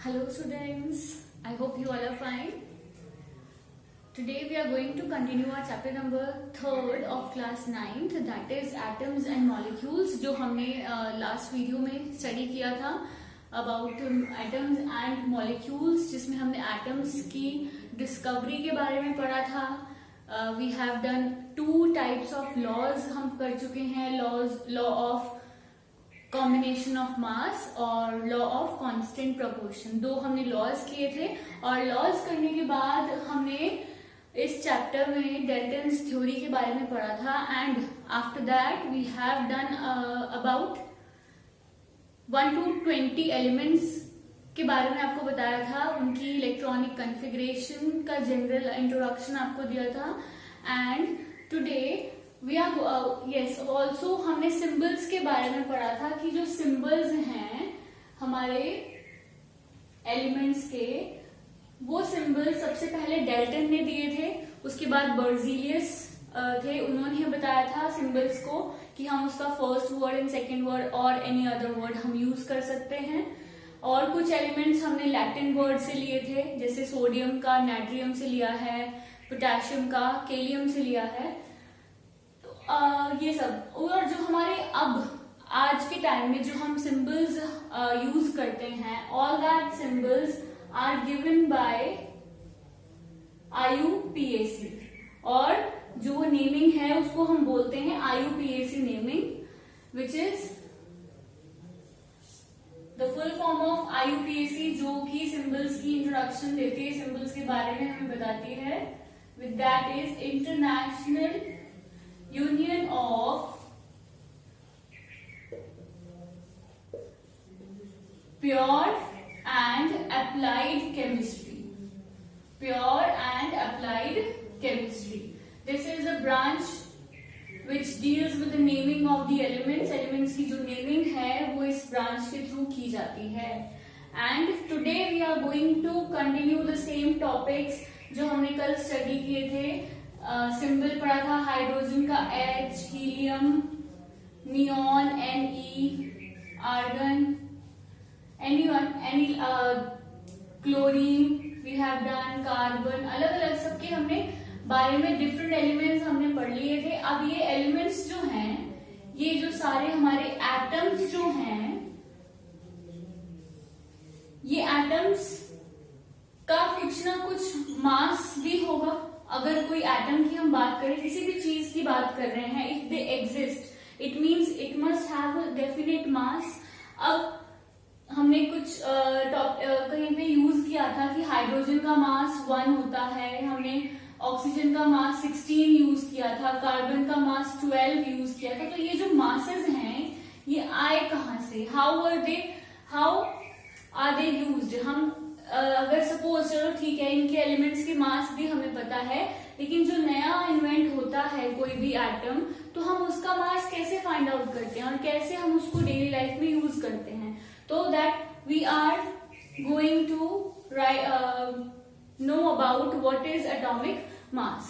Hello students, I hope you all are fine. Today we are going to continue our chapter number 3rd of class 9th, that is atoms and molecules, जो हमने last video में study किया था about atoms and molecules, जिसमें हमने atoms की discovery के बारे में पढ़ा था. We have done 2 types of laws हम कर चुके हैं, law of combination of mass और लॉ ऑफ कांस्टेंट प्रोपोर्शन. 2 हमने लॉज किए थे और लॉज करने के बाद हमने इस चैप्टर में डेल्टन्स थ्योरी के बारे में पढ़ा था. And after that we have done about 1 to 20 elements के बारे में आपको बताया था, उनकी इलेक्ट्रॉनिक कॉन्फ़िगरेशन का जनरल इंट्रोडक्शन आपको दिया था. And today we are also हमने सिंबल्स के बारे में पढ़ा था कि जो सिंबल्स हैं हमारे एलिमेंट्स के, वो सिंबल्स सबसे पहले डेल्टन ने दिए थे, उसके बाद बर्जीलियस थे, उन्होंने बताया था सिंबल्स को कि हम उसका first word and second word और एनी अदर वर्ड हम यूज कर सकते हैं. और कुछ एलिमेंट्स हमने लैटिन वर्ड से लिए थे, जैसे सोडियम का नाइट्रियम से लिया है, पोटेशियम का केलियम से लिया है. ये सब. और जो हमारे अब आज के टाइम में जो हम सिंबल्स यूज करते हैं, all that symbols are given by IUPAC, और जो वो नेमिंग है उसको हम बोलते हैं IUPAC naming, which is the full form of IUPAC, जो कि सिंबल्स की इंट्रोडक्शन देती है, सिंबल्स के बारे में हमें बताती है. With that is international union of pure and applied chemistry. Pure and applied chemistry. This is a branch which deals with the naming of the elements. Elements की जो नेमिंग है वो इस ब्रांच के थ्रू की जाती है. And today we are going to continue the same topics जो हमने कल स्टडी किए थे. सिंबल पढ़ा था हाइड्रोजन का H, helium, neon Ne, argon, chlorine we have done, carbon, अलग अलग सबके हमने बारे में डिफरेंट एलिमेंट्स हमने पढ़ लिए थे. अब ये एलिमेंट्स जो हैं, ये जो सारे हमारे एटम्स जो हैं, ये एटम्स का कुछ ना कुछ मास भी होगा. अगर कोई एटम की हम बात करें, किसी भी चीज की बात कर रहे हैं, if they exist it means it must have a definite मास. अब हमने कुछ कहीं पे यूज किया था कि हाइड्रोजन का मास 1 होता है, हमने ऑक्सीजन का मास 16 यूज किया था, कार्बन का मास 12 यूज किया था. तो ये जो मासेस हैं ये आए कहाँ से, हाउ आर दे यूज्ड. हम अगर सपोज, चलो ठीक है, इनके एलिमेंट्स के मास भी हमें पता है, लेकिन जो नया इन्वेंट होता है कोई भी एटम, तो हम उसका मास कैसे फाइंड आउट करते हैं और कैसे हम उसको डेली लाइफ में यूज करते हैं. तो that we are going to know about what is atomic mass.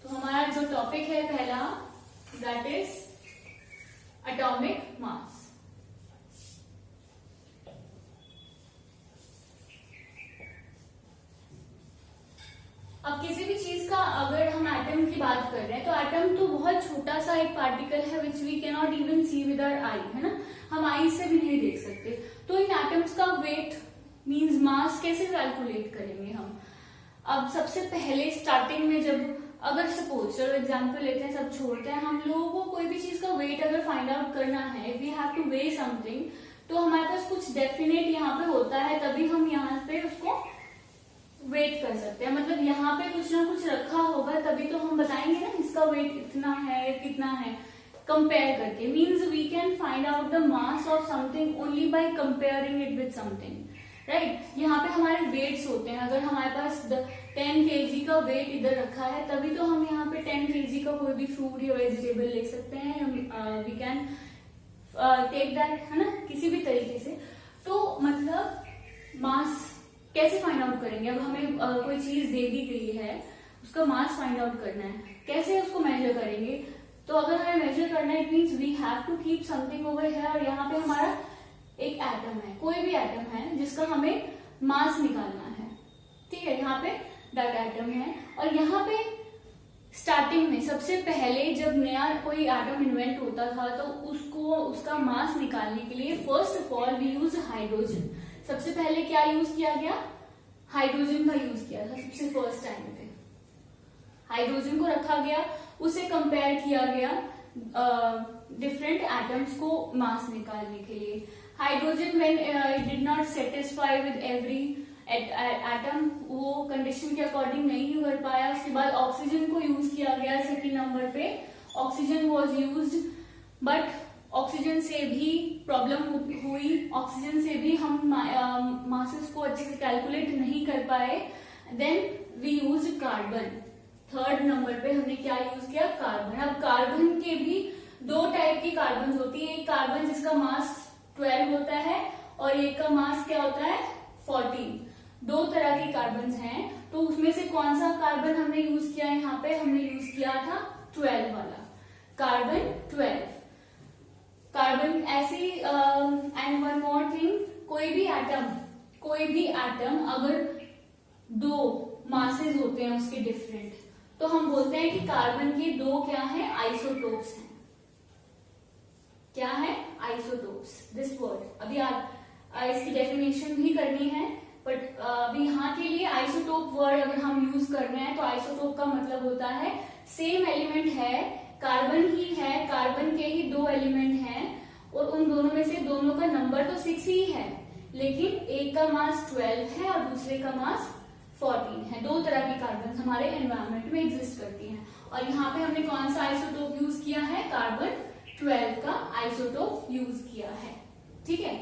तो हमारा जो टॉपिक है पहला, that is atomic mass. अब किसी भी चीज का अगर हम एटम की बात कर रहे हैं, तो एटम तो बहुत छोटा सा एक पार्टिकल है which we can not even see with our eye, है ना, हम आई से भी नहीं देख सकते. तो इन एटम्स का वेट मींस मास कैसे कैलकुलेट करेंगे हम. अब सबसे पहले स्टार्टिंग में जब, अगर सपोज, चलो एग्जांपल लेते हैं, सब छोड़ते हैं, हम लोगों को कोई भी चीज का वेट अगर फाइंड आउट करना है, we have to weigh something, तो हमारे पास कुछ डेफिनेट यहाँ पे होता है, तभी हम यहाँ पे उसको वेट कर सकते हैं. मतलब यहाँ पे कुछ ना कुछ रखा होगा, तभी तो हम बताएंगे ना इसका वेट इतना है कितना है, कंपेयर करके. Means we can find out the mass of something only by comparing it with something, right. यहाँ पे हमारे वेट्स होते हैं. अगर हमारे पास 10 kg का वेट इधर रखा है, तभी तो हम यहाँ पे 10 kg का कोई भी फ्रूट या वेजिटेबल ले सकते हैं. वी कैन टेक दैट, है ना, किसी भी तरीके से. तो मतलब मास कैसे फाइंड आउट करेंगे. अब हमें कोई चीज दे दी गई है, उसका मास फाइंड आउट करना है, कैसे उसको मेजर करेंगे. तो अगर हमें मेजर करना है it means we have to keep something over here, और यहाँ पे हमारा एक एटम है, कोई भी एटम है जिसका हमें मास निकालना है, ठीक है। यहाँ पे दैट एटम है, और यहाँ पे स्टार्टिंग में सबसे पहले जब नया कोई एटम इन्वेंट होता था तो उसको उसका मास निकालने के लिए first of all we use hydrogen. सबसे पहले क्या यूज किया गया? हाइड्रोजन का यूज किया था सबसे फर्स्ट टाइम पे। हाइड्रोजन को रखा गया, उसे कंपेयर किया गया डिफरेंट एटम्स को मास निकालने के लिए। Hydrogen when it did not satisfy with every atom, वो कंडीशन के अकॉर्डिंग नहीं कर पाया। उसके बाद ऑक्सीजन को यूज किया गया सेकंड नंबर पे, oxygen was used, but oxygen से भी प्रॉब्लम हुई, ऑक्सीजन से भी हम मासेस को अच्छे से कैलकुलेट नहीं कर पाए। Then we use carbon, third number पे हमने क्या यूज किया? कार्बन। अब कार्बन के भी दो टाइप की कार्बन होती है, एक कार्बन जिसका मास 12 होता है और एक का मास क्या होता है? 14। दो तरह के कार्बन हैं, तो उसमें से कौन सा कार्बन हमने यूज किया है? यहाँ पे हमने यूज किया था 12 वाला, कार्बन 12 कार्बन। ऐसी एंड वन मोर थिंग, कोई भी एटम अगर दो मासेस होते हैं उसके डिफरेंट, तो हम बोलते हैं कि कार्बन के दो क्या है? आइसोटोप्स हैं। क्या है? आइसोटोप्स। दिस वर्ड अभी आप इसकी डेफिनेशन भी करनी है, बट अभी यहाँ के लिए आइसोटोप वर्ड अगर हम यूज कर रहे हैं तो आइसोटोप का मतलब होता है सेम एलिमेंट है, कार्बन ही है, कार्बन के ही दो एलिमेंट हैं और उन दोनों में से दोनों का नंबर तो 6 ही है, लेकिन एक का मास 12 है और दूसरे का मास 14 है। दो तरह की कार्बन हमारे एनवायरमेंट में एग्जिस्ट करती हैं, और यहाँ पे हमने कौन सा आइसोटोप यूज किया है? कार्बन 12 का आइसोटोप यूज किया है, ठीक है।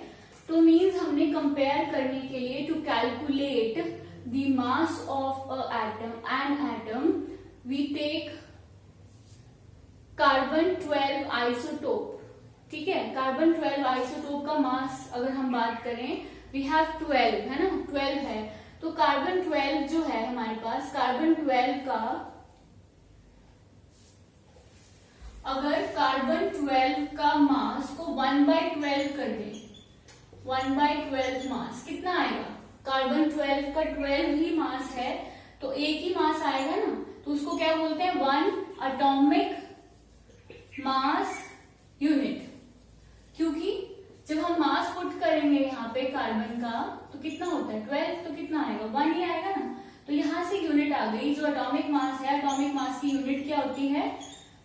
तो मीन्स हमने कंपेयर करने के लिए to calculate the mass of an atom we take carbon 12 isotope, ठीक है। कार्बन 12 आइसोटोप का मास अगर हम बात करें, वी हैव 12 है ना, 12 है, तो कार्बन 12 जो है हमारे पास, कार्बन 12 का अगर कार्बन 12 का मास को 1/12 कर दे, 1/12 मास कितना आएगा? कार्बन 12 का 12 ही मास है, तो एक ही मास आएगा ना, तो उसको क्या बोलते हैं? 1 एटॉमिक मास यूनिट। क्योंकि जब हम मास पुट करेंगे यहाँ पे कार्बन का, तो कितना होता है? 12, तो कितना आएगा? 1 ही आएगा ना। तो यहाँ से यूनिट आ गई, जो एटॉमिक मास है, एटॉमिक मास की यूनिट क्या होती है?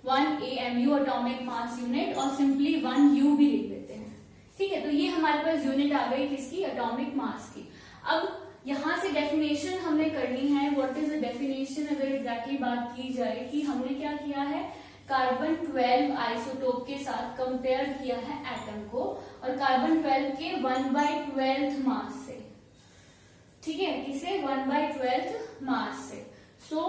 1 AMU एटॉमिक मास यूनिट, और सिंपली 1 U भी लिख देते हैं, ठीक है। तो ये हमारे पास यूनिट आ गई किसकी? एटॉमिक मास की। अब यहाँ से डेफिनेशन हमने करनी है। What is the definition? अगर एग्जैक्टली बात की जाए कि हमने क्या किया है, कार्बन 12 आइसोटोप के साथ कंपेयर किया है एटम को, और कार्बन 12 के 1/12 मास से, ठीक है, किसे? 1/12 मास से। So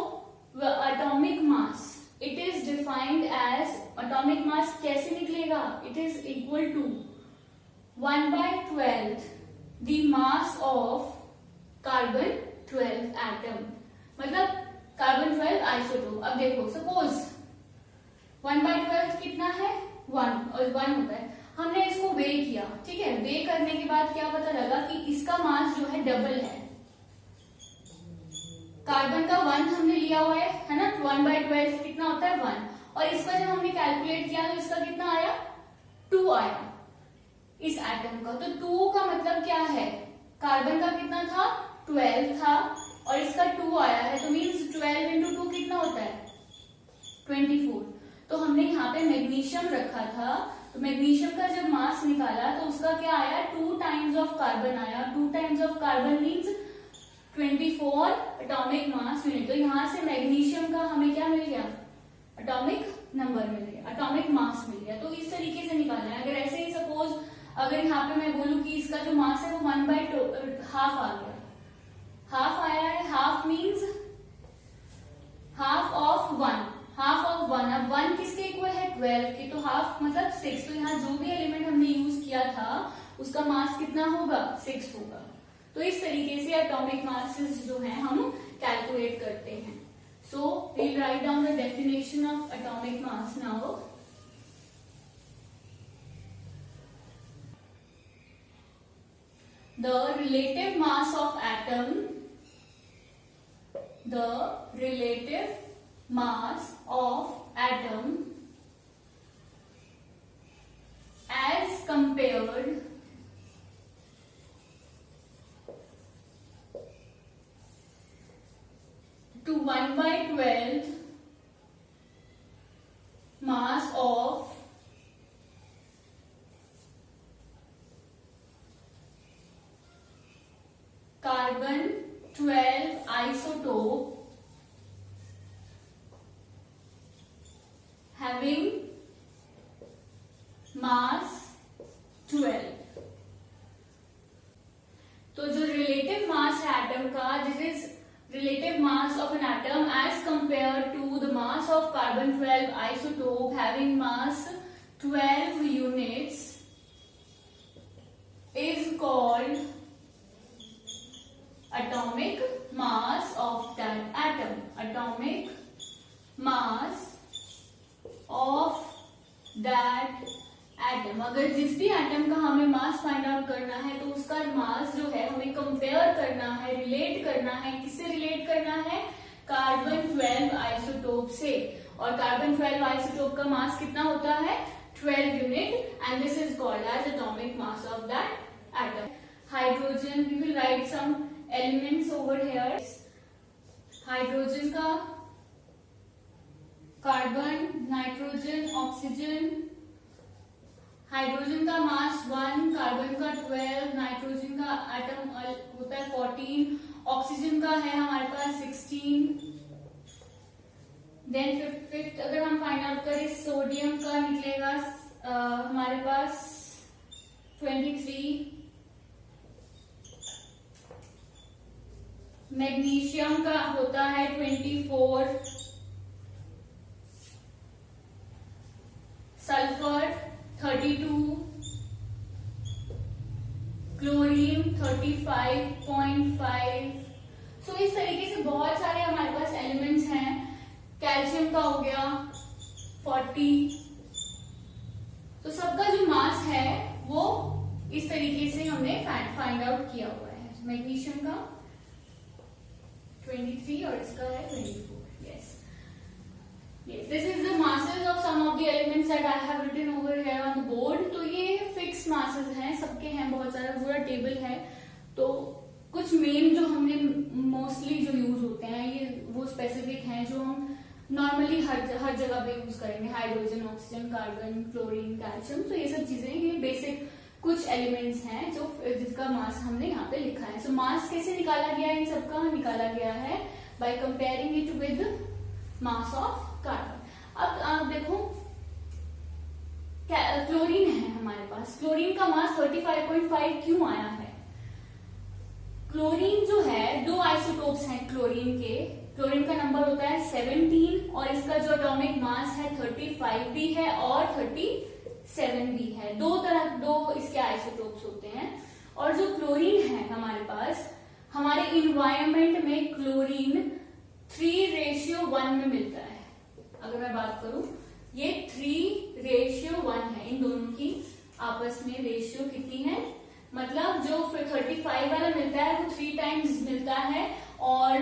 atomic mass it is defined as, atomic mass कैसे निकलेगा? It is equal to 1/12 the mass of carbon 12 atom, मतलब कार्बन 12 आइसोटोप। अब देखो, सपोज 1/12 कितना है? 1, और 1 होता है। हमने इसको वे किया, ठीक है। वे करने के बाद क्या पता लगा कि इसका मास जो है डबल है। कार्बन का 1 हमने लिया हुआ है ना, 1/12 कितना होता है? 1, और इसका जब हमने कैलकुलेट किया तो इसका कितना आया? 2 आया इस एटम का। तो 2 का मतलब क्या है? कार्बन का कितना था? 12 था, और इसका 2 आया है, तो मीन्स 12 into 2 कितना होता है? 24। तो हमने यहाँ पे मैग्नीशियम रखा था, तो मैग्नीशियम का जब मास निकाला तो उसका क्या आया? 2 टाइम्स ऑफ कार्बन आया। 2 times of carbon means 24 atomic mass unit. तो यहाँ से मैग्नीशियम का हमें क्या मिल गया? एटॉमिक नंबर मिल गया, एटॉमिक मास मिल गया। तो इस तरीके से निकालना है। अगर ऐसे ही सपोज अगर यहाँ पे मैं बोलूं कि इसका जो मास है वो 1/2 आ गया, हाफ आया है, half means half of 1, half of 1। अब 1 किसके इक्वल है? 12 के, तो हाफ मतलब 6। तो यहाँ जो भी एलिमेंट हमने यूज किया था उसका मास कितना होगा? 6 होगा। तो इस तरीके से एटॉमिक मासेस जो है हम कैलकुलेट करते हैं। So we'll write down the definition of atomic mass now. The relative mass of atom, as compared to 1/12 mass of carbon 12 isotope having mass 12. तो जो रिलेटिव मास है एटम का, this is relative mass of an atom as compared to the mass of carbon 12 isotope having mass 12 units is called atomic mass of that atom. Atomic mass of that atom. अगर जिस भी atom का हमें mass find out करना है तो उसका मास जो है हमें कंपेयर करना है, रिलेट करना है. किससे रिलेट करना है? कार्बन 12 आइसोटोप से. और कार्बन 12 आइसोटोप का मास कितना होता है? 12 unit. And this is called as atomic mass of that atom. Hydrogen, we will write some elements over here. Hydrogen का कार्बन, नाइट्रोजन, ऑक्सीजन. हाइड्रोजन का मास 1, कार्बन का 12, नाइट्रोजन का एटम होता है 14, ऑक्सीजन का है हमारे पास 16. देन फिफ्थ अगर हम फाइंड आउट करें, सोडियम का निकलेगा हमारे पास 23, मैग्नीशियम का होता है 24, सल्फर 32, क्लोरीन 35.5. सो इस तरीके से बहुत सारे हमारे पास एलिमेंट्स हैं. कैल्शियम का हो गया 40. तो सबका जो मास है वो इस तरीके से हमने फाइंड आउट किया हुआ है. मैग्नीशियम का 23 और इसका है 24. Yes, this is the masses of some of the elements that I have written over here on the board. तो ये फिक्स masses हैं, सबके हैं, बहुत सारा पूरा टेबल है. तो कुछ मेन जो हमने मोस्टली जो यूज होते हैं ये वो स्पेसिफिक हैं जो हम नॉर्मली हर जगह पे यूज करेंगे. Hydrogen, oxygen, carbon, chlorine, calcium. तो ये सब चीजें, ये बेसिक कुछ एलिमेंट्स हैं जो जिसका मास हमने यहाँ पे लिखा है. सो मास कैसे निकाला गया है? इन सबका निकाला गया है bye comparing it with mass of carbon. अब आप देखो क्लोरीन है हमारे पास. क्लोरीन का मास 35.5 क्यों आया है? क्लोरीन जो है, दो आइसोटोप्स हैं क्लोरीन के. क्लोरीन का नंबर होता है 17 और इसका जो एटॉमिक मास है 35 भी है और 37 भी है. दो इसके आइसोटोप्स होते हैं. और जो क्लोरीन है हमारे पास, हमारे इन्वायरमेंट में क्लोरीन 3:1 में मिलता है. अगर मैं बात करूं, ये 3:1 है. इन दोनों की आपस में रेशियो कितनी है? मतलब जो 35 वाला मिलता है वो 3 टाइम्स मिलता है और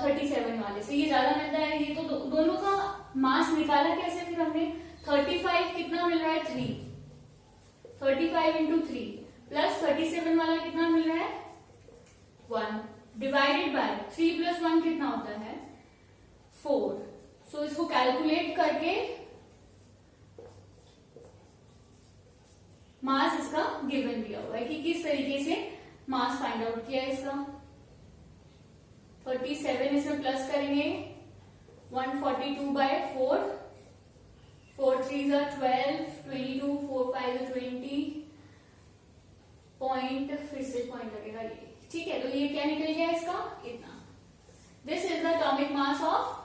37 वाले से ये ज्यादा मिलता है. ये तो दोनों का मास निकाला कैसे फिर हमने? 35 कितना मिल रहा है? 3. 35 इंटू 3 प्लस 37 वाला कितना मिल रहा है? 1 डिवाइडेड बाय 3 प्लस 1 कितना होता है? 4. सो इसको कैलकुलेट करके मास इसका गिवन दिया हुआ है कि किस तरीके से मास फाइंड आउट किया है इसका. 37 इसमें प्लस करेंगे 142/4. 4 3s are 12, 22, 4 5s are 20. Point फिर से पॉइंट लगेगा ये. ठीक है, तो ये क्या निकल गया इसका? इतना. This is the atomic mass of.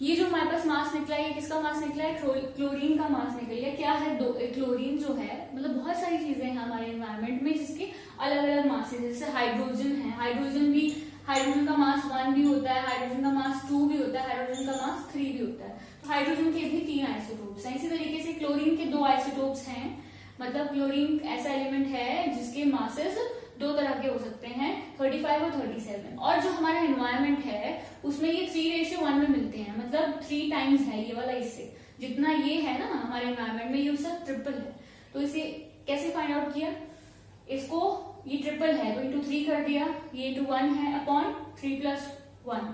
ये जो हमारे पास मास निकला है, किसका मास निकला है? क्लोरीन का मास निकल गया. क्या है? क्लोरीन जो है, मतलब बहुत सारी चीजें हैं हमारे एनवायरनमेंट में जिसके अलग अलग मासेस. जैसे हाइड्रोजन है, हाइड्रोजन भी हाइड्रोजन का मास 1 भी होता है, हाइड्रोजन का मास 2 भी होता है, हाइड्रोजन का मास 3 भी होता है। तो हाइड्रोजन के भी 3 आइसोटोप्स हैं। इसी तरीके से क्लोरीन के 2 आइसोटोप्स हैं, मतलब क्लोरीन ऐसा एलिमेंट है जिसके मासेस 2 तरह के हो सकते हैं, 35 और 37। और जो हमारा एनवायरमेंट है उसमें ये 3:1 में मिलते हैं, मतलब 3 टाइम्स है ये वाला इससे, जितना ये है ना हमारे एनवायरमेंट में, ये उसका ट्रिपल है। तो इसे कैसे फाइंड आउट किया, इसको ये ट्रिपल है तो इंटू 3 कर दिया, ये इंटू 1 है अपॉन 3 + 1,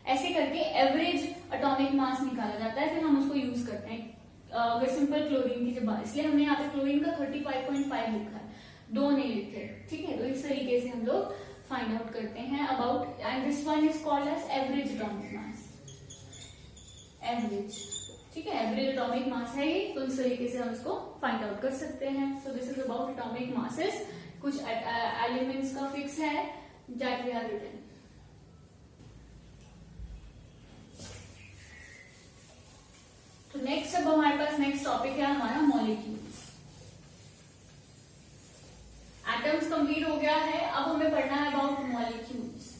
ऐसे करके एवरेज एटॉमिक मास निकाला जाता है, फिर हम उसको यूज करते हैं अगर सिंपल क्लोरीन की जब बात, इसलिए हमने यहाँ पे क्लोरीन का 35.5 लिखा है, 2 नहीं लिखे, ठीक है। तो इस तरीके से हम लोग फाइंड आउट करते हैं about, and this one is called as average atomic mass, average, ठीक है, एवरेज एटॉमिक मास है ये। तो इस तरीके से हम इसको फाइंड आउट कर सकते हैं। So this is about atomic masses. कुछ एलिमेंट्स का फिक्स है दैट वी हैव रिटन। तो नेक्स्ट अब हमारे पास नेक्स्ट टॉपिक है हमारा मॉलिक्यूल्स। एटम्स कंप्लीट हो गया है, अब हमें पढ़ना है अबाउट मॉलिक्यूल्स।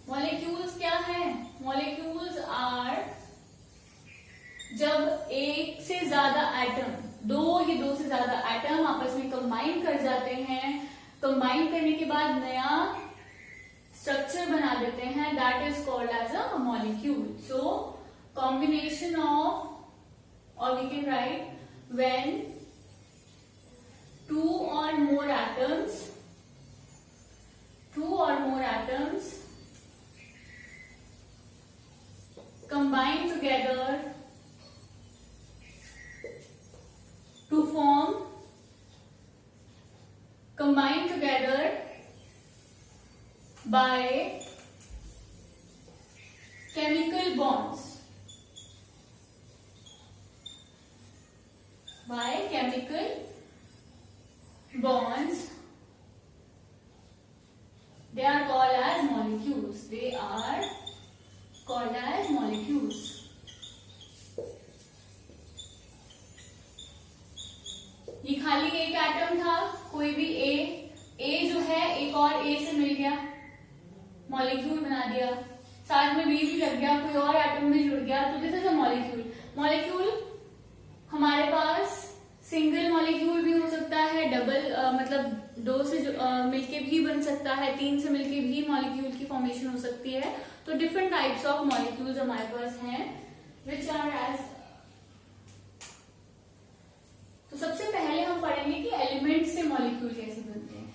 मॉलिक्यूल्स क्या है? मॉलिक्यूल्स आर जब एक से ज्यादा एटम, 2 से ज्यादा एटम आपस में कंबाइन कर जाते हैं, कंबाइन करने के बाद नया स्ट्रक्चर बना देते हैं, that is called as a molecule. So combination of, or we can write when 2 or more atoms combine together to form, combine together by chemical bonds, by chemical bonds, they are called as molecules. They are called as molecules. ये खाली एक atom था, कोई भी ए जो है एक और ए से मिल गया, मॉलिक्यूल बना दिया, साथ में बी भी लग गया, कोई और एटम भी जुड़ गया, तो this is a molecule. Molecule हमारे पास सिंगल मॉलिक्यूल भी हो सकता है, डबल मतलब 2 से मिलके भी बन सकता है, 3 से मिलके भी मॉलिक्यूल की फॉर्मेशन हो सकती है। तो डिफरेंट टाइप्स ऑफ मॉलिक्यूल्स हमारे पास हैं विच आर एज। तो सबसे पहले हम पढ़ेंगे कि एलिमेंट से मॉलिक्यूल कैसे बनते हैं।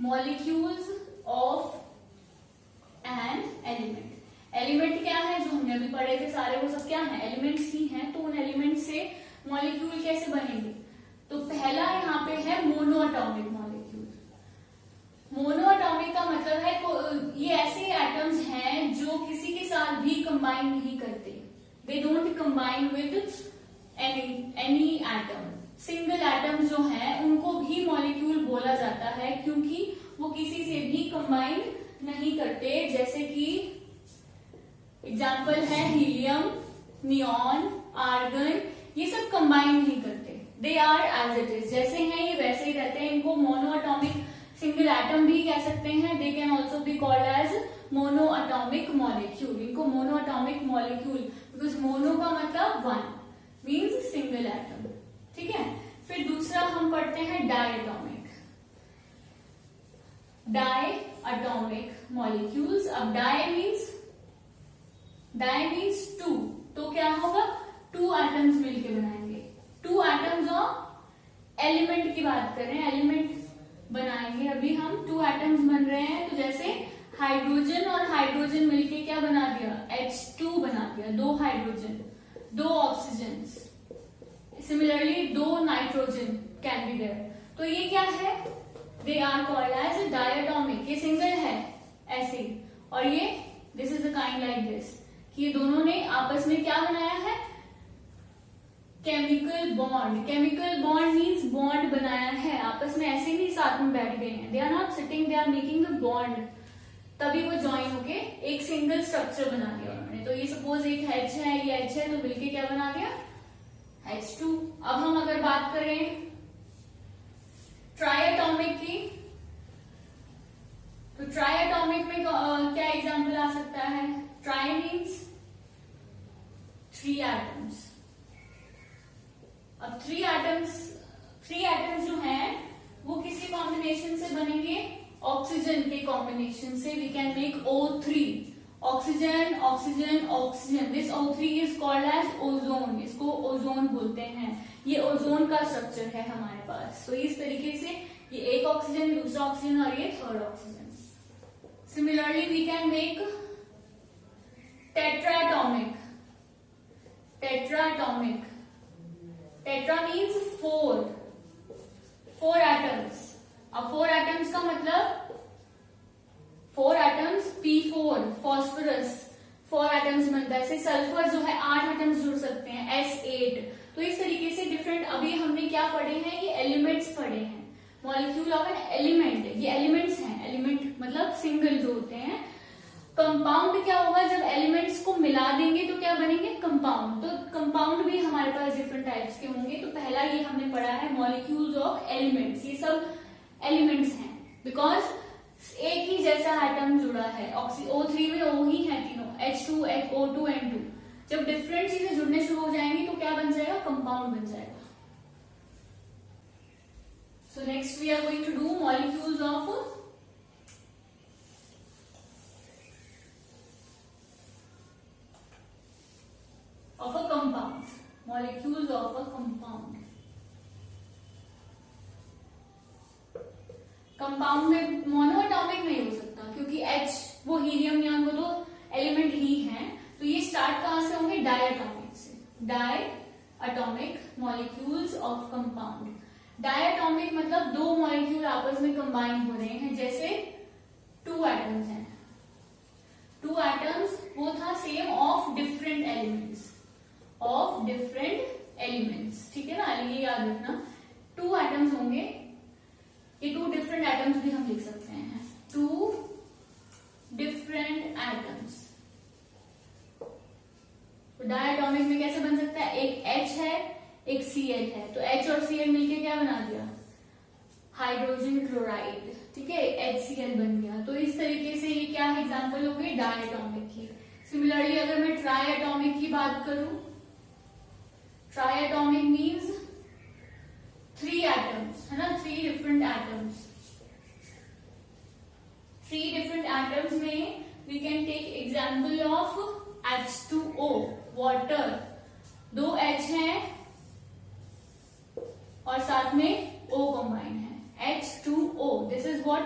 Molecules of an element. Element क्या है, जो हमने अभी पढ़े थे सारे, वो सब क्या है, एलिमेंट्स ही हैं। तो उन एलिमेंट से मॉलिक्यूल कैसे बनेंगे? तो पहला यहाँ पे है मोनोएटॉमिक मॉलिक्यूल। मोनोएटॉमिक का मतलब है ये ऐसे एटम्स हैं जो किसी के साथ भी कंबाइन नहीं करते, they don't combine with any atom. Single atom जो हैं उनको भी मॉलिक्यूल बोला जाता है, क्योंकि वो किसी से भी कंबाइन नहीं करते। जैसे कि एग्जाम्पल है हीलियम, नियॉन, आर्गन, ये सब कंबाइन नहीं करते, they are as it is, जैसे हैं ये वैसे ही रहते हैं। इनको मोनोएटॉमिक सिंगल एटम भी कह सकते हैं, they can also be called as monoatomic molecule. इनको मोनोएटॉमिक मॉलिक्यूल, बिकॉज मोनो का मतलब 1 मीन्स सिंगल एटम, ठीक है। फिर दूसरा हम पढ़ते हैं डायएटॉमिक, डायएटॉमिक मॉलिक्यूल्स। अब डाई मीन्स 2, तो क्या होगा, 2 एटम्स मिलके बनाएंगे। 2 एटम्स ऑफ एलिमेंट की बात कर रहे हैं, एलिमेंट बनाएंगे अभी हम, 2 एटम्स बन रहे हैं। तो जैसे हाइड्रोजन और हाइड्रोजन मिलके क्या बना दिया, H2 बना दिया, 2 hydrogen, 2 oxygen, similarly 2 nitrogen can be there. तो ये क्या है, they are called as diatomic. ये सिंगल है ऐसे, और ये this is a kind like this, कि ये दोनों ने आपस में क्या बनाया है, chemical bond. Chemical bond means bond बनाया है, आपस में ऐसे नहीं साथ में बैठ गए हैं, they are not sitting, they are making the bond, तभी वो ज्वाइन होके एक सिंगल स्ट्रक्चर बना दिया उन्होंने। तो ये सपोज एक H है, ये H है, तो मिलके क्या बना दिया, H2। अब हम अगर बात करें ट्राइएटॉमिक की, तो ट्राइएटॉमिक कॉम्बिनेशन से we can make O3, oxygen oxygen oxygen. This O3 is called as ozone. इसको ओजोन बोलते हैं. ये ओजोन का स्ट्रक्चर है हमारे पास. तो इस तरीके से ये एक ऑक्सीजन, दूसरा ऑक्सीजन और ये third oxygen. Similarly we can make tetratomic. Tetratomic. Tetra means four atoms. अब 4 एटम्स का मतलब 4 एटम्स P4 फॉस्फोरस 4 एटम्स बनता है. ऐसे सल्फर जो है 8 एटम्स जुड़ सकते हैं, S8. तो इस तरीके से डिफरेंट. अभी हमने क्या पढ़े हैं, ये एलिमेंट्स पढ़े हैं. मॉलिक्यूल ऑफ एन एलिमेंट, ये एलिमेंट्स हैं. एलिमेंट मतलब सिंगल जो होते हैं. कंपाउंड क्या होगा, जब एलिमेंट्स को मिला देंगे तो क्या बनेंगे, कंपाउंड. तो कंपाउंड भी हमारे पास डिफरेंट टाइप्स के होंगे. तो पहला ये हमने पढ़ा है मॉलिक्यूल्स ऑफ एलिमेंट्स. ये सब एलिमेंट्स हैं बिकॉज एक ही जैसा एटम जुड़ा है. O3 में O ही है तीनों, H2 O2 N2. जब डिफरेंट चीजें जुड़ने शुरू हो जाएंगी तो क्या बन जाएगा, कंपाउंड बन जाएगा. So next we are going to do molecules of a compound. Molecules of a compound. Compound में मोनोएटॉमिक नहीं हो सकता क्योंकि H वो हीलियम नियॉन वो तो एलिमेंट ही हैं. तो ये स्टार्ट कहां से होंगे, डायटॉमिक से. Diatomic molecules of compound. Diatomic मतलब 2 मॉलिक्यूल आपस में कंबाइन हो रहे हैं. जैसे 2 एटम्स हैं. 2 एटम्स वो था same of different elements. Of different elements. ठीक है ना, ये याद रखना. 2 एटम्स होंगे. ये 2 डिफरेंट एटम्स भी हम लिख सकते हैं. 2 डिफरेंट एटम्स. तो डायटॉमिक में कैसे बन सकता है, एक H है एक Cl है. तो H और Cl मिलके क्या बना दिया, हाइड्रोजन क्लोराइड. ठीक है, HCl बन गया. तो इस तरीके से ये क्या एग्जांपल हो गई डायटॉमिक की. सिमिलरली अगर मैं ट्राइएटॉमिक की बात करूं, ट्राइएटॉमिक मीन्स 3 एटम्स है ना, 3 डिफरेंट एटम्स. 3 डिफरेंट एटम्स में we can take example of H2O water. 2 H हैं और साथ में O कंबाइन है, H2O. This is what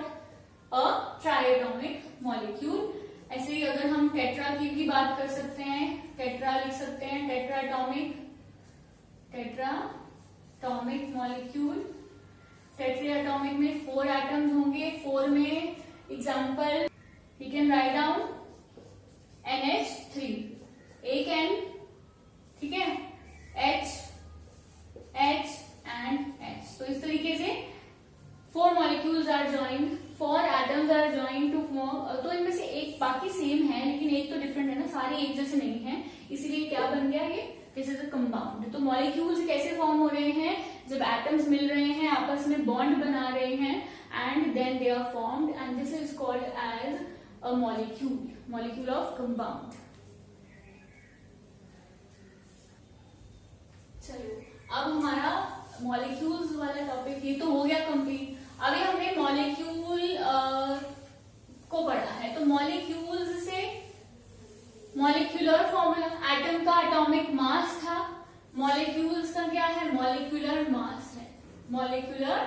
a triatomic molecule. ऐसे ही अगर हम टेट्रा की भी बात कर सकते हैं, टेट्रा लिख सकते हैं. टेट्राटॉमिक, टेट्राटॉमिक मॉलिक्यूल. टेट्राटॉमिक में 4 एटम्स होंगे. 4 में example we can write down NH3. एक N, ठीक है, H and H. तो इस तरीके से 4 molecules are joined, 4 atoms are joined to form. तो इनमें से एक बाकी सेम है लेकिन एक तो डिफरेंट है ना, सारे एक जैसे नहीं है. इसलिए क्या बन गया ये, दिस इज अ कंपाउंड. तो मॉलिक्यूल्स कैसे फॉर्म हो रहे हैं, जब एटम्स मिल रहे हैं, आपस में बॉन्ड बना रहे हैं and then they are formed and this is called as a molecule. Molecule of compound. चलो अब हमारा मॉलिक्यूल्स वाला टॉपिक ये तो हो गया कंप्लीट. अभी हमने मॉलिक्यूल को पढ़ा है. तो मॉलिक्यूल्स से मॉलिक्यूलर फॉर्मूला, एटम का एटॉमिक मास था. मॉलिक्यूल्स का क्या है, मॉलिक्यूलर मास है. Molecular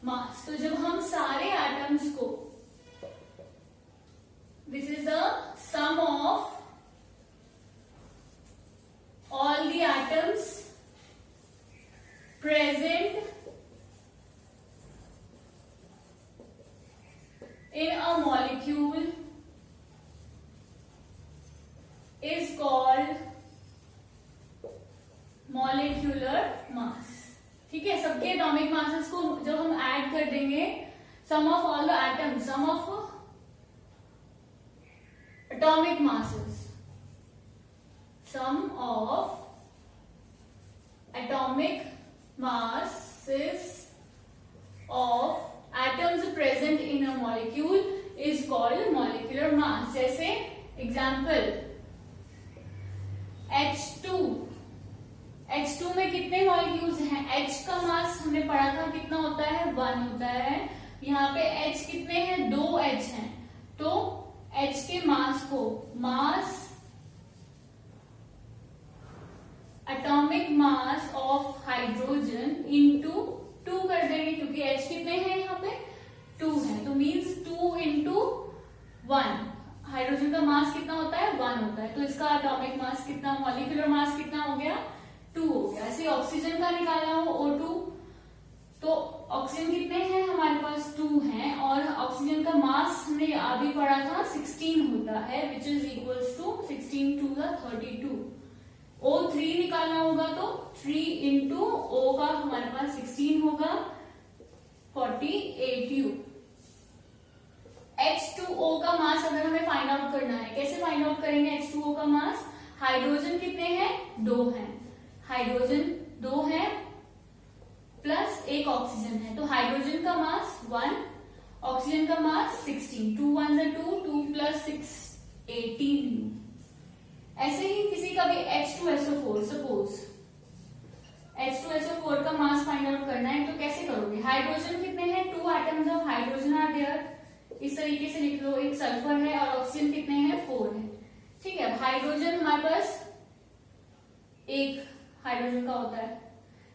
mass. तो जब हम सारे एटम्स को, this is the sum of all the atoms present in a molecule is called molecular mass. ठीक है, सबके एटॉमिक मासेस को जब हम ऐड कर देंगे, sum of all the atoms, sum of atomic masses, sum of atomic masses of atoms present in a molecule is called molecular mass. जैसे example H2. H2 में कितने मॉलिक्यूल्स हैं, H का मास हमने पढ़ा था कितना होता है, 1 होता है. यहाँ पे H कितने हैं, 2 H हैं. तो H के मास को atomic mass of hydrogen into 2 कर देंगे, क्योंकि H कितने हैं यहाँ पे 2 है, तो मीन्स 2 इंटू 1। हाइड्रोजन का मास कितना होता है 1 होता है, तो इसका एटॉमिक मास कितना, मॉलिक्यूलर मास कितना हो गया 2 हो गया। ऐसे ऑक्सीजन का निकालना हो O2, तो ऑक्सीजन कितने हैं हमारे पास 2 हैं, और ऑक्सीजन का मास हमने अभी पढ़ा था 16 होता है, which is equals to 16 to the 32। O3 निकालना होगा तो 3 इंटू O का हमारे पास 16 होगा 48U। H2O का मास अगर हमें फाइंड आउट करना है, कैसे फाइंड आउट करेंगे H2O का मास? हाइड्रोजन कितने हैं 2 हैं, हाइड्रोजन 2 है प्लस एक ऑक्सीजन है, तो हाइड्रोजन का मास 1, ऑक्सीजन का मास 16, 2 1 2, 2 प्लस 6 18U। ऐसे ही किसी का भी H2SO4, सपोज H2SO4 का मास फाइंड आउट करना है, तो कैसे करोगे? हाइड्रोजन कितने हैं 2 atoms of hydrogen are there, इस तरीके से लिख लो, एक सल्फर है और ऑक्सीजन कितने हैं 4 है, ठीक है। हाइड्रोजन हमारे पास एक हाइड्रोजन का होता है,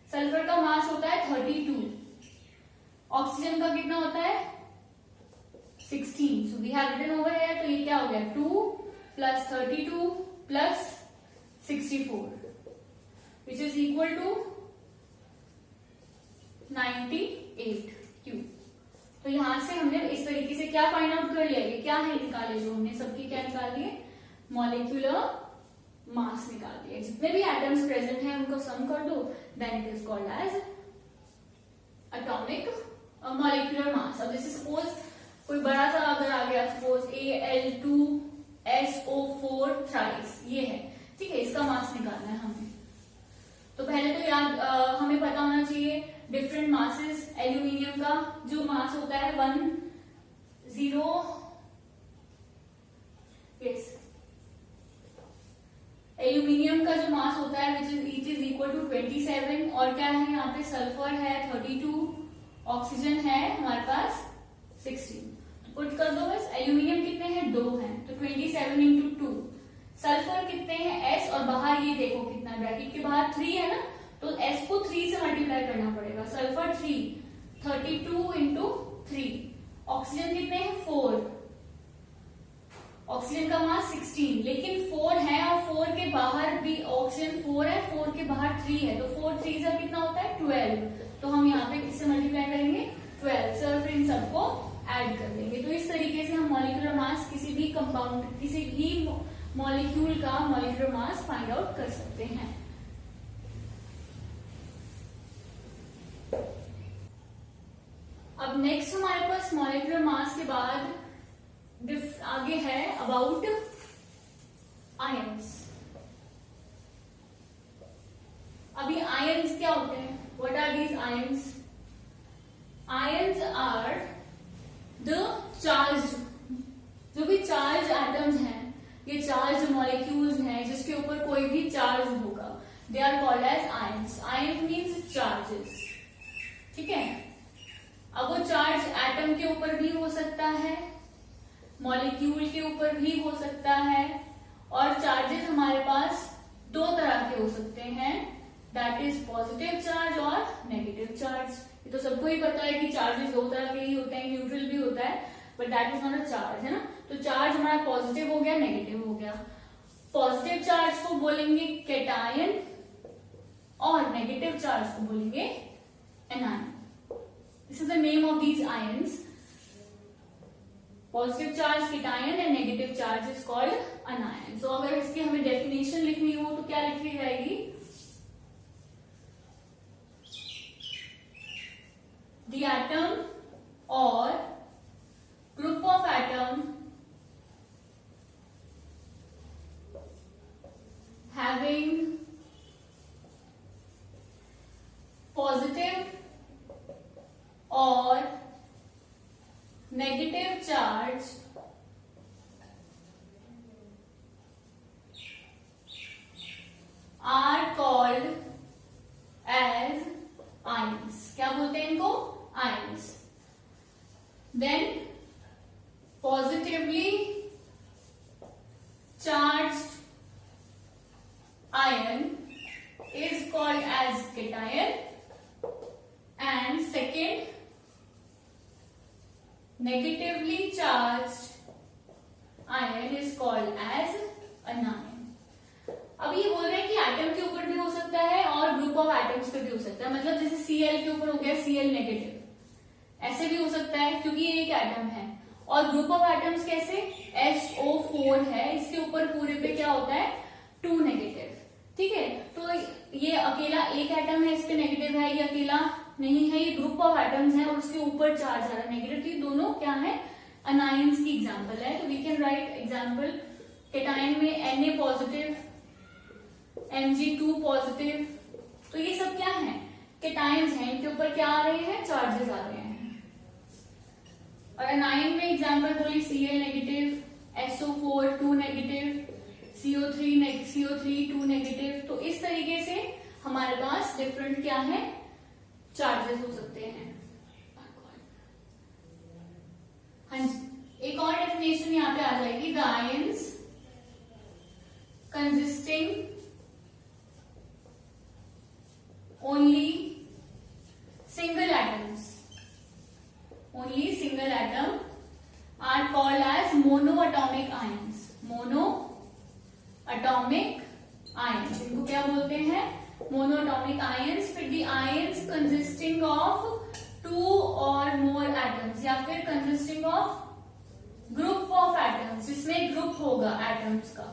सल्फर का मास होता है 32, ऑक्सीजन का कितना होता है 16, so we have written over here, तो ये क्या हो गया 2 plus 32 plus 64 which is equal to 98Q। तो यहां से हमने इस तरीके से क्या फाइंड आउट कर लिया, ये क्या है निकाले, जो हमने सबकी क्या निकाल लिए, मॉलिक्यूलर मास निकाल दिया। जितने भी एटम्स प्रेजेंट हैं उनको सम कर दो, then it is called as atomic molecular mass. अब जैसे सपोज कोई बड़ा सा अगर आ गया, सपोज Al2SO4 थ्राइस, ये है, ठीक है, इसका मास निकालना है हमें। तो पहले तो याद हमें पता होना चाहिए डिफरेंट मासेस। एल्यूमिनियम का जो मास होता है 10, एल्यूमिनियम का जो मास होता है विच इज इक्वल टू 27, और क्या है यहाँ पे सल्फर है 32, ऑक्सीजन है हमारे पास 16, तो पुट कर दो बस। एल्यूमिनियम कितने हैं 2 हैं, तो 27 इंटू 2। सल्फर कितने हैं S, और बाहर ये देखो कितना, ब्रैकेट के बाहर 3 है ना, तो S को 3 से मल्टीप्लाई करना पड़ेगा, सल्फर 3, 32 इंटू 3। ऑक्सीजन कितने हैं 4, ऑक्सीजन का मास 16, लेकिन 4 है और 4 के बाहर भी ऑक्सीजन 4 है, 4 के बाहर 3 है, तो 4 3 से कितना होता है 12, तो हम यहाँ पे किससे मल्टीप्लाई करेंगे 12 से, और फिर इन सबको ऐड कर देंगे। तो इस तरीके से हम मॉलिक्यूलर मास किसी भी कंपाउंड, किसी भी मॉलिक्यूल का मॉलिक्यूलर मास फाइंड आउट कर सकते हैं। अब नेक्स्ट हमारे पास मॉलिक्यूलर मास के बाद आगे है अबाउट आयंस। अभी आयंस क्या होते हैं, what are these ions? Ions are the charge, जो भी चार्ज एटम्स हैं, ये चार्ज मॉलिक्यूल्स हैं जिसके ऊपर कोई भी चार्ज होगा, they are called as ions. Ions means charges, ठीक है। अब वो चार्ज एटम के ऊपर भी हो सकता है, मॉलिक्यूल के ऊपर भी हो सकता है, और चार्जेस हमारे पास 2 तरह के हो सकते हैं, दैट इज पॉजिटिव चार्ज और नेगेटिव चार्ज। ये तो सबको ही पता है कि चार्जेस 2 तरह के ही होते हैं, न्यूट्रल भी होता है, but that is not a charge, है ना। तो चार्ज हमारा पॉजिटिव हो गया, नेगेटिव हो गया। पॉजिटिव चार्ज को बोलेंगे कैटायन और नेगेटिव चार्ज को बोलेंगे anion. This is the name of these ions. Positive charge cation and negative charge is called anion. So अगर इसकी हमें डेफिनेशन लिखनी हो तो क्या लिखी जाएगी? द एटम और group of atom having positive or negative charge are called as ions. क्या बोलते हैं इनको? Ions. Then positive negatively charged ion is called as cation, and second negatively charged ion is called as anion. अब ये बोल रहे हैं कि एटम के ऊपर भी हो सकता है और ग्रुप ऑफ एटम्स पे भी हो सकता है, मतलब जैसे Cl के ऊपर हो गया Cl नेगेटिव, ऐसे भी हो सकता है क्योंकि ये एक एटम है। और ग्रुप ऑफ एटम्स कैसे, SO4 है, इसके ऊपर पूरे पे क्या होता है 2 नेगेटिव, ठीक है। तो ये अकेला एक एटम है, इस पे नेगेटिव है, ये अकेला नहीं है, ये ग्रुप ऑफ एटम्स है और उसके ऊपर चार्ज आ रहा है नेगेटिव, तो ये दोनों क्या है अनायंस की एग्जांपल है। तो we can write example, cation में Na पॉजिटिव, Mg2 पॉजिटिव, तो ये सब क्या है केटायंस हैं, इनके ऊपर क्या आ रहे हैं चार्जेस आ रहे हैं। और अनायन में एग्जांपल बोली Cl negative, SO4 2 negative, CO3 2 negative, तो इस तरीके से हमारे पास डिफरेंट क्या है चार्जेस हो सकते हैं। हाँ जी, एक और डेफिनेशन यहाँ पे आ जाएगी, the ions consisting only single atoms are called as monoatomic ions. Monoatomic ions, इनको क्या बोलते हैं monoatomic ions। फिर the ions consisting of 2 or more atoms या फिर consisting of group of atoms, जिसमें group होगा atoms का,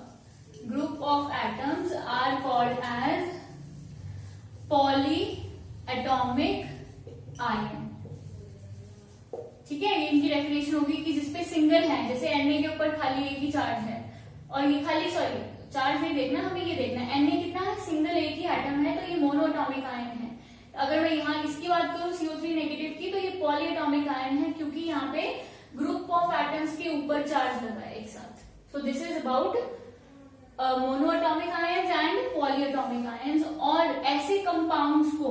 group of atoms are called as polyatomic ion, ठीक है। ये इनकी डेफिनेशन होगी कि जिसपे सिंगल है, जैसे Na के ऊपर खाली एक ही चार्ज है, और ये खाली चार्ज नहीं देखना, हमें ये देखना है Na कितना है, सिंगल एक ही एटम है, तो ये मोनोएटॉमिक आयन है। अगर मैं यहाँ इसकी बात करूँ CO3 नेगेटिव की, तो ये पॉलीएटॉमिक आयन है क्योंकि यहाँ पे ग्रुप ऑफ एटम्स के ऊपर चार्ज लगा है एक साथ। So this is about monoatomic ions and polyatomic ions. और ऐसे कंपाउंड्स को,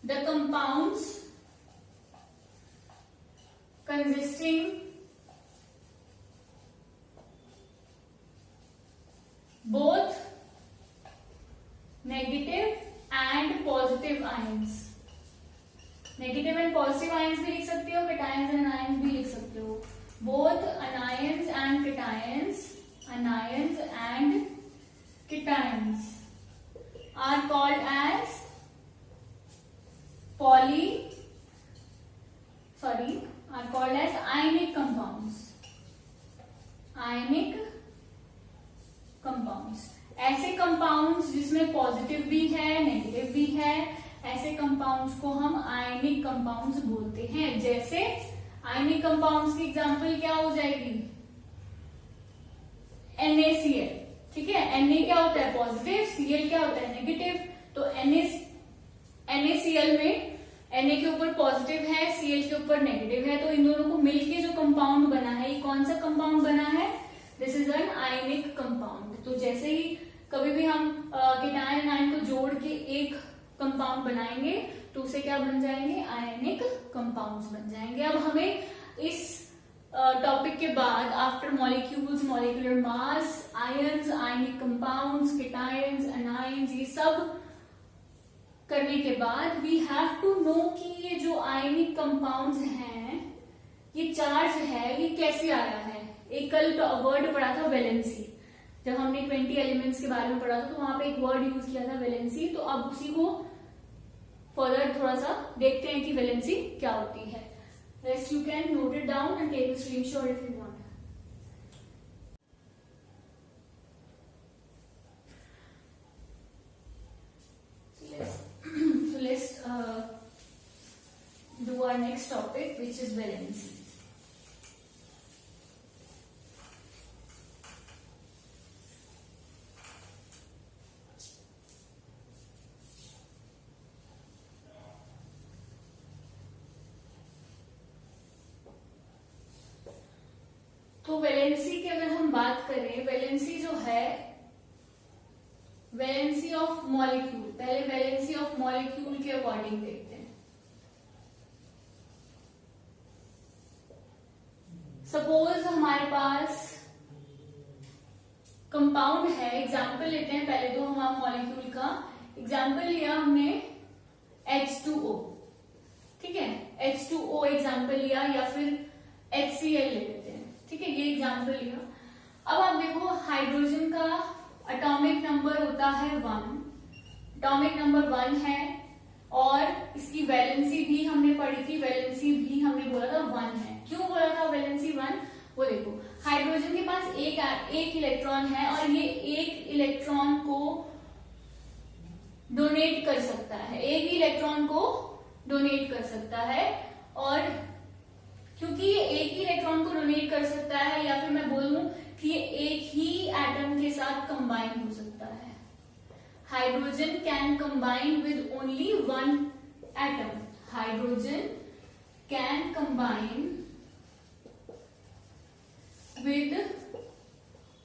the compounds consisting both negative and positive ions, negative and positive ions भी लिख सकते हो, कैटायंस एंड आयंस भी लिख सकते हो। Both anions and cations are called as ionic compounds. ऐसे कंपाउंड्स जिसमें पॉजिटिव भी है नेगेटिव भी है, ऐसे कंपाउंड्स को हम आयनिक कंपाउंड्स बोलते हैं। जैसे आयनिक कंपाउंड्स की एग्जांपल क्या हो जाएगी, NaCl, ठीक है। Na क्या होता है पॉजिटिव, Cl क्या होता है नेगेटिव, तो NaCl में Na के ऊपर पॉजिटिव है, Cl के ऊपर नेगेटिव है, तो इन दोनों को मिलके जो कंपाउंड बना है, ये कौन सा कंपाउंड बना है, this is an ionic compound. तो जैसे ही कभी भी हम केटायन आयन को जोड़ के एक कंपाउंड बनाएंगे तो उसे क्या बन जाएंगे, आयनिक कंपाउंड्स बन जाएंगे। अब हमें इस टॉपिक के बाद after molecules, molecular mass, ions, ionic compounds, cations, anions, ये सब करने के बाद वी हैव टू नो कि ये जो आयनिक कंपाउंड्स हैं, ये चार्ज है, ये कैसे आया है। एक कल वर्ड पढ़ा था वैलेंसी, जब हमने 20 एलिमेंट्स के बारे में पढ़ा था तो वहां पे एक वर्ड यूज किया था वैलेंसी। तो अब उसी को फर्दर थोड़ा सा देखते हैं कि वैलेंसी क्या होती है। Rest you can note it down and take a screenshot if you want. So let's do our next topic, which is valency. तो वैलेंसी की अगर हम बात करें, वैलेंसी जो है, वैलेंसी ऑफ मॉलिक्यूल, पहले वैलेंसी ऑफ मॉलिक्यूल के अकॉर्डिंग देखते हैं। सपोज हमारे पास कंपाउंड है, एग्जाम्पल लेते हैं पहले तो हम मॉलिक्यूल का एग्जाम्पल लिया हमने H2O, ठीक है, H2O एग्जाम्पल लिया, या फिर HCl ले लेते हैं, ठीक है, ये एग्जाम्पल लिया। अब आप देखो हाइड्रोजन का एटॉमिक नंबर होता है 1, एटॉमिक नंबर 1 है, और इसकी वैलेंसी भी हमने पढ़ी थी, वैलेंसी भी हमने बोला था 1 है। क्यों बोला था वैलेंसी 1? वो देखो हाइड्रोजन के पास एक इलेक्ट्रॉन है, और ये एक इलेक्ट्रॉन को डोनेट कर सकता है, एक ही इलेक्ट्रॉन को डोनेट कर सकता है, और क्योंकि ये एक ही इलेक्ट्रॉन को डोनेट कर सकता है, या फिर मैं बोलूं कि ये एक ही एटम के साथ कंबाइन हो सकता है। Hydrogen can combine with only 1 atom, hydrogen can combine with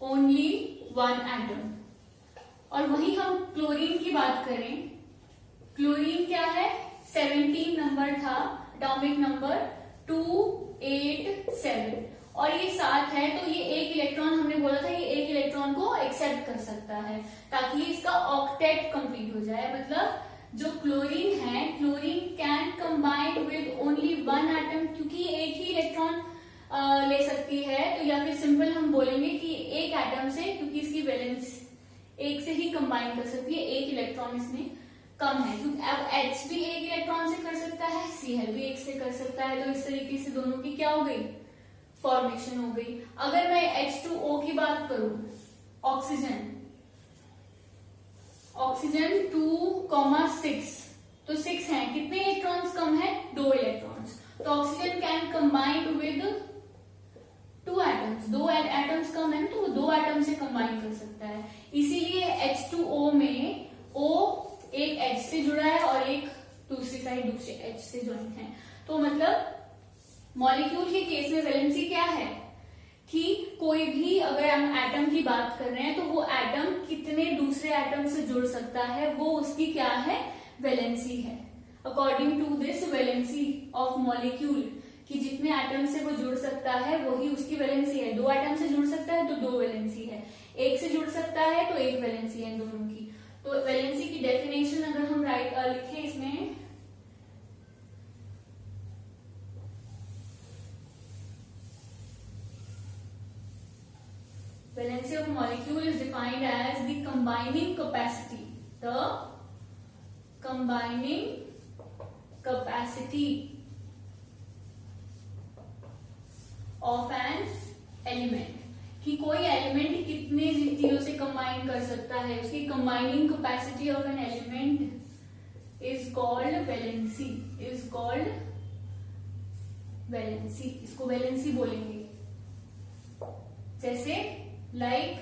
only 1 atom. और वहीं हम क्लोरीन की बात करें, क्लोरीन क्या है, 17 नंबर था, एटॉमिक नंबर 287, और ये 7 है, तो ये एक इलेक्ट्रॉन, हमने बोला था ये एक इलेक्ट्रॉन को एक्सेप्ट कर सकता है ताकि इसका ऑक्टेट कंप्लीट हो जाए। मतलब जो क्लोरीन है, chlorine can combine with only 1 atom, क्योंकि एक ही इलेक्ट्रॉन ले सकती है, तो या फिर सिंपल हम बोलेंगे कि एक एटम से, क्योंकि इसकी वैलेंस एक से ही कंबाइन कर सकती है, एक इलेक्ट्रॉन इसमें कम है, क्योंकि अब H भी एक इलेक्ट्रॉन से कर सकता है, Cl भी एक से कर सकता है, तो इस तरीके से दोनों की क्या हो गई, फॉर्मेशन हो गई। अगर मैं H2O की बात करूं, ऑक्सीजन 2,6, तो 6 है, कितने इलेक्ट्रॉन्स कम है, 2 इलेक्ट्रॉन्स, तो oxygen can combine with 2 atoms, 2 atoms कम है, तो वो 2 एटम से कंबाइन कर सकता है। इसीलिए H2O में O एक H से जुड़ा है और एक दूसरी साइड दूसरे H से ज्वाइन है। तो मतलब मॉलिक्यूल के केस में वैलेंसी क्या है कि कोई भी अगर हम एटम की बात कर रहे हैं तो वो एटम कितने दूसरे एटम से जुड़ सकता है, वो उसकी क्या है, वैलेंसी है। According to this valency of molecule, कि जितने एटम से वो जुड़ सकता है वही उसकी वैलेंसी है। 2 एटम से जुड़ सकता है तो 2 वैलेंसी है, एक से जुड़ सकता है तो 1 वैलेंसी है दोनों की। तो वैलेंसी की डेफिनेशन अगर हम लिखे इसमें, valency of molecule is defined as the combining capacity, the combining capacity of an element, कि कोई एलिमेंट कितने चीजों से कंबाइन कर सकता है, उसकी combining capacity of an element is called valency, is called valency, इसको वैलेंसी बोलेंगे। जैसे like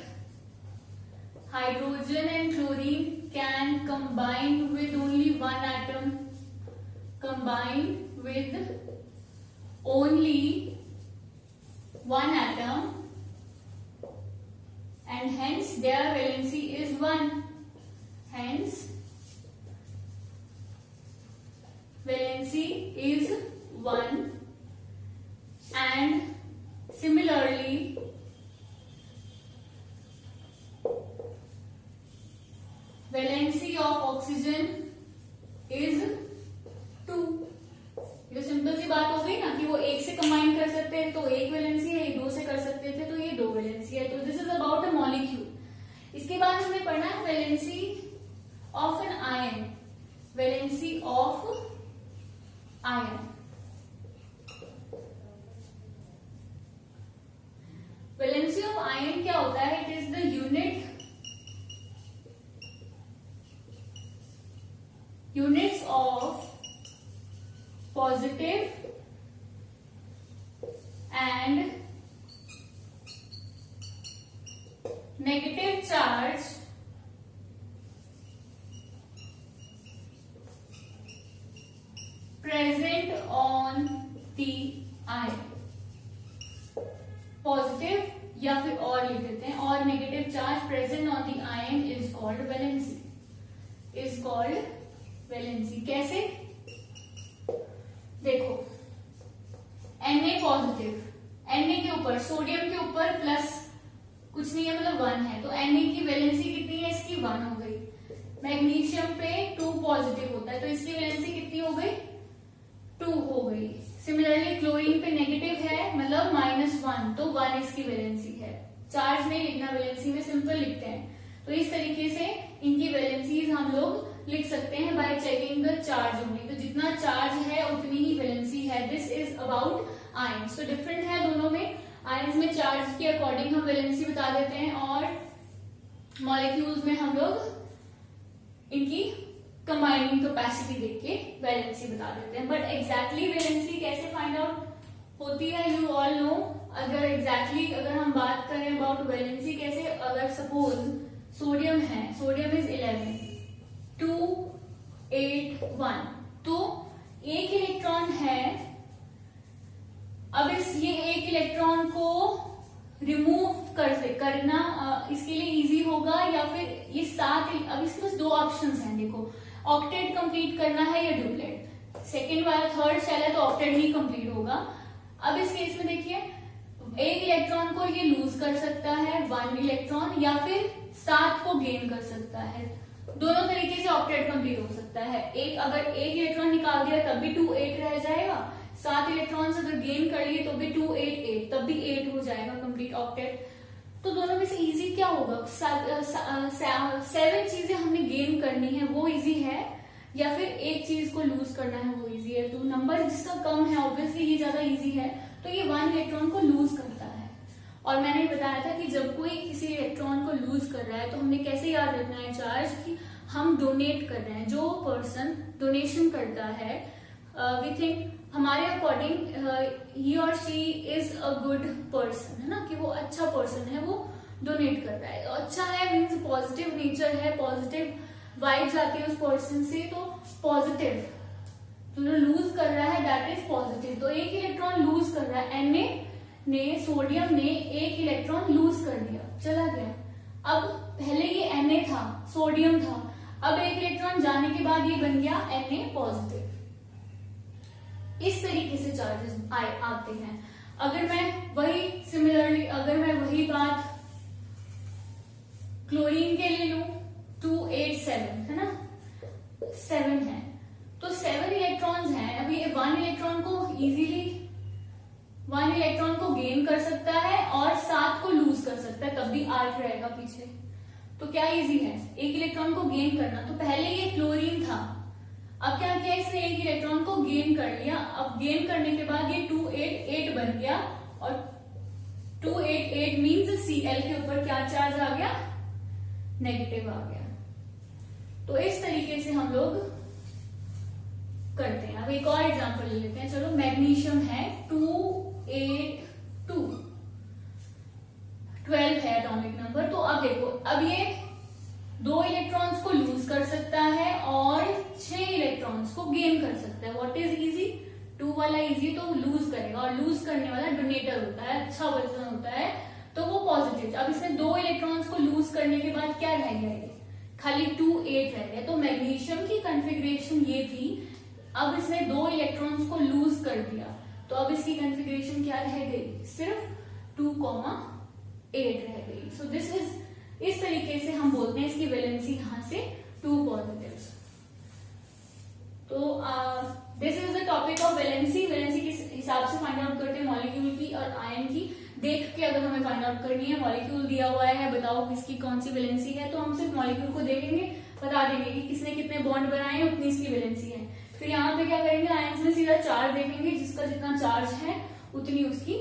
hydrogen and chlorine can combine with only 1 atom, combine with only 1 atom, and hence their valency is 1. Hence valency is 1, and similarly valency of oxygen is 2. ये simple सी बात हो गई ना कि वो एक से कंबाइन कर सकते हैं तो 1 वैलेंसी है, ये 2 से कर सकते थे तो ये 2 वैलेंसी है। तो this is about a molecule. इसके बाद हमें पढ़ना है valency of an ion, valency of ion. Valency of ion क्या होता है, it is the units of positive and negative charge present on the ion, positive या फिर और लिख देते हैं, और negative charge present on the ion is called valency, is called valency. कैसे, देखो Na पॉजिटिव, Na के ऊपर, सोडियम के ऊपर प्लस कुछ नहीं है, मतलब 1 है, तो Na की वैलेंसी कितनी है इसकी 1 हो गई। मैग्नीशियम पे 2 पॉजिटिव होता है तो इसकी वैलेंसी कितनी हो गई 2 हो गई। सिमिलरली क्लोरीन पे नेगेटिव है मतलब -1 तो 1 इसकी वैलेंसी है। चार्ज नहीं लिखना वैलेंसी में, सिंपल लिखते हैं। तो इस तरीके से इनकी वैलेंसीज हम लोग लिख सकते हैं bye checking the charge only. तो जितना चार्ज है उतनी ही वैलेंसी है। This is about ions. तो डिफरेंट है दोनों में। आयंस में चार्ज के अकॉर्डिंग हम वैलेंसी बता देते हैं और मॉलिक्यूल्स में हम लोग इनकी कंबाइनिंग कैपेसिटी देख के वैलेंसी बता देते हैं। बट एग्जैक्टली वैलेंसी कैसे फाइंड आउट होती है यू ऑल नो। अगर हम बात करें अबाउट वैलेंसी कैसे, अगर सपोज सोडियम है, सोडियम इज 11 2 8 1, तो एक इलेक्ट्रॉन है। अब ये एक इलेक्ट्रॉन को रिमूव करना इसके लिए इजी होगा या फिर ये 7, अब इसके पास 2 ऑप्शंस हैं। देखो ऑक्टेट कंप्लीट करना है या डुप्लेट। सेकेंड वाला थर्ड शेल है तो ऑक्टेट ही कंप्लीट होगा। अब इस केस में देखिए एक इलेक्ट्रॉन को ये लूज कर सकता है 1 इलेक्ट्रॉन, या फिर 7 को गेन कर सकता है। दोनों तरीके से ऑक्टेट कंप्लीट हो सकता है। अगर एक इलेक्ट्रॉन निकाल दिया तब भी 2 8 रह जाएगा, 7 इलेक्ट्रॉन्स अगर गेन कर लिए तो भी 2 8 8 तब भी 8 हो जाएगा कंप्लीट ऑक्टेट। तो दोनों में से इजी क्या होगा? 7 चीजें हमने गेन करनी है वो इजी है, या फिर एक चीज को लूज करना है वो इजी है। तो नंबर जिसका कम है ऑब्वियसली ये ज्यादा इजी है, तो ये 1 इलेक्ट्रॉन को लूज करता है। और मैंने बताया था कि जब कोई किसी इलेक्ट्रॉन को लूज कर रहा है तो हमने कैसे याद रखना है चार्ज की हम डोनेट कर रहे हैं। जो पर्सन डोनेशन करता है वी थिंक हमारे अकॉर्डिंग ही और she is a good person, है ना, कि वो अच्छा पर्सन है, वो डोनेट कर रहा है। अच्छा है मीन्स पॉजिटिव नेचर है, पॉजिटिव वाइब्स आती है उस पर्सन से, तो पॉजिटिव। तो जो लूज कर रहा है दैट इज पॉजिटिव। तो एक इलेक्ट्रॉन लूज कर रहा है, सोडियम ने एक इलेक्ट्रॉन लूज कर दिया, चला गया। अब पहले ये Na था, सोडियम था, अब एक इलेक्ट्रॉन जाने के बाद ये बन गया Na पॉजिटिव। इस तरीके से चार्जेस आते हैं। अगर मैं वही बात क्लोरीन के लिए लूं 2 8 7 है ना, 7 है तो 7 इलेक्ट्रॉन्स हैं। अभी 1 इलेक्ट्रॉन को इजीली 1 इलेक्ट्रॉन को गेन कर सकता है और 7 को लूज कर सकता है, तब भी 8 रहेगा पीछे। तो क्या इजी है एक इलेक्ट्रॉन को गेन करना। तो पहले ये क्लोरीन था, अब क्या किया इसने एक इलेक्ट्रॉन को गेन कर लिया। अब गेन करने के बाद ये 2 8 8 बन गया और 2 8 8 मीन्स Cl के ऊपर क्या चार्ज आ गया, नेगेटिव आ गया। तो इस तरीके से हम लोग करते हैं। अब एक और एग्जांपल ले लेते हैं। चलो मैग्नीशियम है 2 8 2 12 है एटॉमिक नंबर। तो अब देखो अब ये 2 इलेक्ट्रॉन्स को लूज कर सकता है और 6 इलेक्ट्रॉन्स को गेन कर सकता है। What is easy? 2 वाला इजी तो लूज करेगा, और लूज करने वाला डोनेटर होता है, अच्छा पर्सन होता है, तो वो पॉजिटिव। अब इसने 2 इलेक्ट्रॉन्स को लूज करने के बाद क्या रह गया, खाली 2 8 रह गया। तो मैग्नीशियम की कॉन्फ़िगरेशन ये थी। अब इसने 2 इलेक्ट्रॉन्स को लूज कर दिया, तो अब इसकी कॉन्फ़िगरेशन क्या रह गई, सिर्फ 2 8 रह गई। सो दिस इज, इस तरीके से हम बोलते हैं इसकी वैलेंसी यहां से 2 पॉजिटिव। तो this is the topic of valency. Valency किस हिसाब से फाइंड आउट करते हैं मॉलिक्यूल की और आयन की, देख के अगर हमें फाइंड आउट करनी है। मॉलिक्यूल दिया हुआ है, बताओ किसकी कौन सी वैलेंसी है, तो हम सिर्फ मॉलिक्यूल को देखेंगे, बता देंगे कि किसने कितने बॉन्ड बनाए हैं, उतनी इसकी वैलेंसी है। फिर यहाँ पे क्या करेंगे, आयंस में सीधा चार्ज देखेंगे, जिसका जितना चार्ज है उतनी उसकी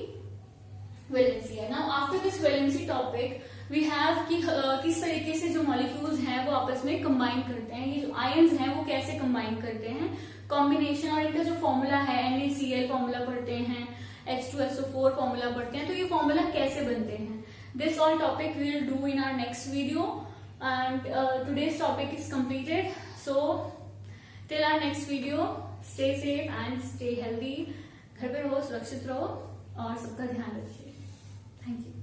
वैलेंसी है। Now after this valency topic we have कि किस तरीके से जो मॉलिक्यूल्स हैं वो आपस में कंबाइन करते हैं, ये जो आयंस हैं वो कैसे कंबाइन करते हैं, कॉम्बिनेशन, और इनका जो फॉर्मूला है NaCl फॉर्मूला पढ़ते हैं, H2SO4 फॉर्मूला पढ़ते हैं, तो ये फॉर्मूला कैसे बनते हैं। This all topic we will do in our next video and today's topic is completed. So till our next video stay safe and stay healthy. घर पे रहो, सुरक्षित रहो और सबका ध्यान रखिए। Thank you.